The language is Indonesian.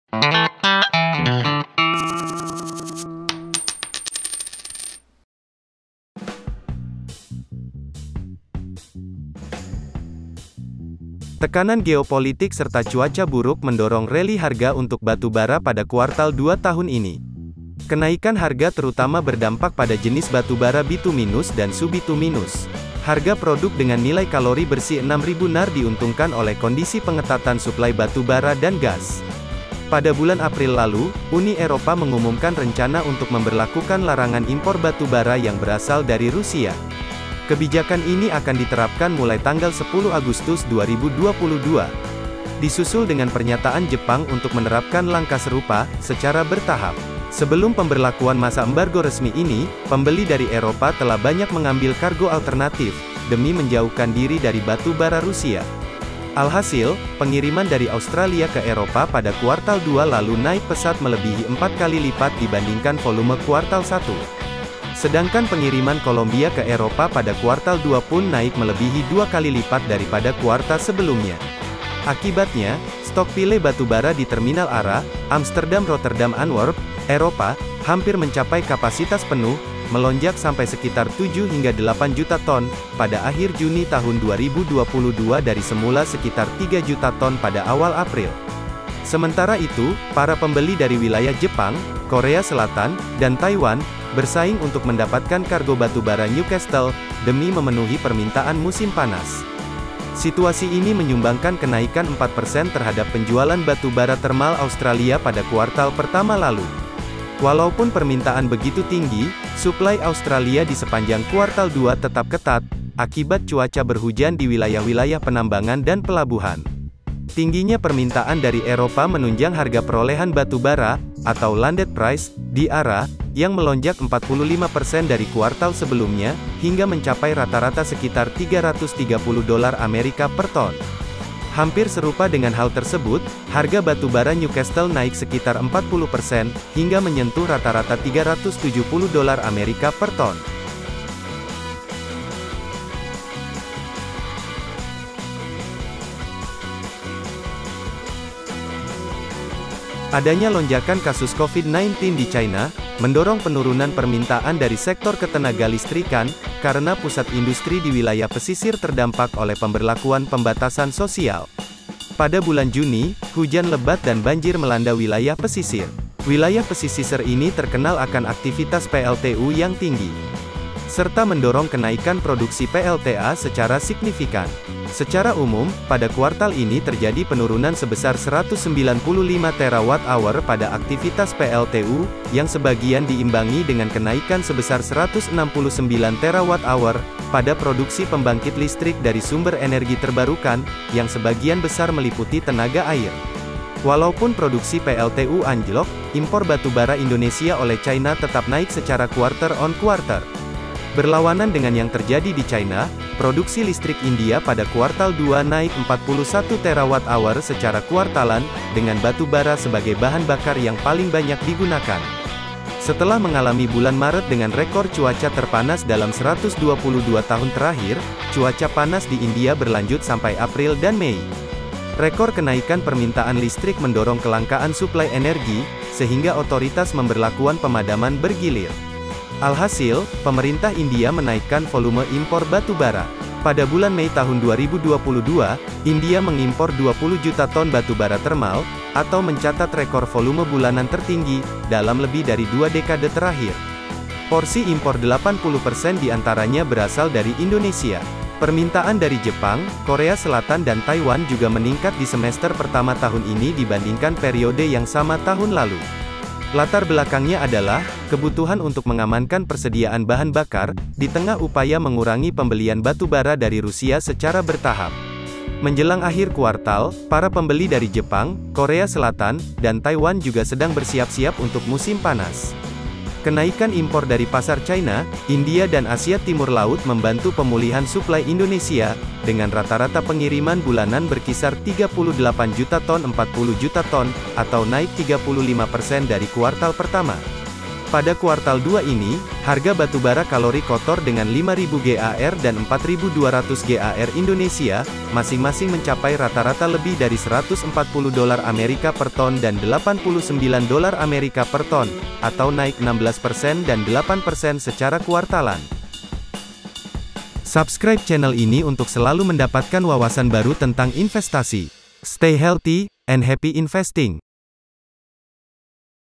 Tekanan geopolitik serta cuaca buruk mendorong rally harga untuk batu bara pada kuartal 2 tahun ini. Kenaikan harga terutama berdampak pada jenis batu bara bituminus dan subituminus. Harga produk dengan nilai kalori bersih 6.000 nar diuntungkan oleh kondisi pengetatan suplai batu bara dan gas. Pada bulan April lalu, Uni Eropa mengumumkan rencana untuk memberlakukan larangan impor batu bara yang berasal dari Rusia. Kebijakan ini akan diterapkan mulai tanggal 10 Agustus 2022. Disusul dengan pernyataan Jepang untuk menerapkan langkah serupa, secara bertahap. Sebelum pemberlakuan masa embargo resmi ini, pembeli dari Eropa telah banyak mengambil kargo alternatif, demi menjauhkan diri dari batu bara Rusia. Alhasil, pengiriman dari Australia ke Eropa pada kuartal 2 lalu naik pesat melebihi 4 kali lipat dibandingkan volume kuartal 1. Sedangkan pengiriman Kolombia ke Eropa pada kuartal 2 pun naik melebihi 2 kali lipat daripada kuartal sebelumnya. Akibatnya, stok pile batu bara di Terminal ARA, Amsterdam Rotterdam Antwerp, Eropa, hampir mencapai kapasitas penuh, melonjak sampai sekitar 7 hingga 8 juta ton, pada akhir Juni tahun 2022 dari semula sekitar 3 juta ton pada awal April. Sementara itu, para pembeli dari wilayah Jepang, Korea Selatan, dan Taiwan, bersaing untuk mendapatkan kargo batu bara Newcastle, demi memenuhi permintaan musim panas. Situasi ini menyumbangkan kenaikan 4% terhadap penjualan batu bara termal Australia pada kuartal pertama lalu. Walaupun permintaan begitu tinggi, suplai Australia di sepanjang kuartal 2 tetap ketat, akibat cuaca berhujan di wilayah-wilayah penambangan dan pelabuhan. Tingginya permintaan dari Eropa menunjang harga perolehan batu bara, atau landed price, di ARA, yang melonjak 45% dari kuartal sebelumnya, hingga mencapai rata-rata sekitar $330 Amerika per ton. Hampir serupa dengan hal tersebut, harga batu bara Newcastle naik sekitar 40%, hingga menyentuh rata-rata $370 Amerika per ton. Adanya lonjakan kasus COVID-19 di China, mendorong penurunan permintaan dari sektor ketenaga listrikan, karena pusat industri di wilayah pesisir terdampak oleh pemberlakuan pembatasan sosial. Pada bulan Juni, hujan lebat dan banjir melanda wilayah pesisir. Wilayah pesisir ini terkenal akan aktivitas PLTU yang tinggi, serta mendorong kenaikan produksi PLTA secara signifikan. Secara umum, pada kuartal ini terjadi penurunan sebesar 195 terawatt-hour pada aktivitas PLTU, yang sebagian diimbangi dengan kenaikan sebesar 169 terawatt-hour, pada produksi pembangkit listrik dari sumber energi terbarukan, yang sebagian besar meliputi tenaga air. Walaupun produksi PLTU anjlok, impor batu bara Indonesia oleh China tetap naik secara quarter on quarter. Berlawanan dengan yang terjadi di China, produksi listrik India pada kuartal 2 naik 41 terawatt-hour secara kuartalan, dengan batu bara sebagai bahan bakar yang paling banyak digunakan. Setelah mengalami bulan Maret dengan rekor cuaca terpanas dalam 122 tahun terakhir, cuaca panas di India berlanjut sampai April dan Mei. Rekor kenaikan permintaan listrik mendorong kelangkaan suplai energi, sehingga otoritas memberlakukan pemadaman bergilir. Alhasil, pemerintah India menaikkan volume impor batu bara. Pada bulan Mei tahun 2022, India mengimpor 20 juta ton batu bara termal, atau mencatat rekor volume bulanan tertinggi, dalam lebih dari 2 dekade terakhir. Porsi impor 80% diantaranya berasal dari Indonesia. Permintaan dari Jepang, Korea Selatan dan Taiwan juga meningkat di semester pertama tahun ini dibandingkan periode yang sama tahun lalu. Latar belakangnya adalah, kebutuhan untuk mengamankan persediaan bahan bakar, di tengah upaya mengurangi pembelian batu bara dari Rusia secara bertahap. Menjelang akhir kuartal, para pembeli dari Jepang, Korea Selatan, dan Taiwan juga sedang bersiap-siap untuk musim panas. Kenaikan impor dari pasar China, India dan Asia Timur Laut membantu pemulihan suplai Indonesia, dengan rata-rata pengiriman bulanan berkisar 38 juta ton 40 juta ton, atau naik 35% dari kuartal pertama. Pada kuartal 2 ini, harga batubara kalori kotor dengan 5.000 GAR dan 4.200 GAR Indonesia, masing-masing mencapai rata-rata lebih dari $140 Amerika per ton dan $89 Amerika per ton, atau naik 16% dan 8% secara kuartalan. Subscribe channel ini untuk selalu mendapatkan wawasan baru tentang investasi. Stay healthy and happy investing.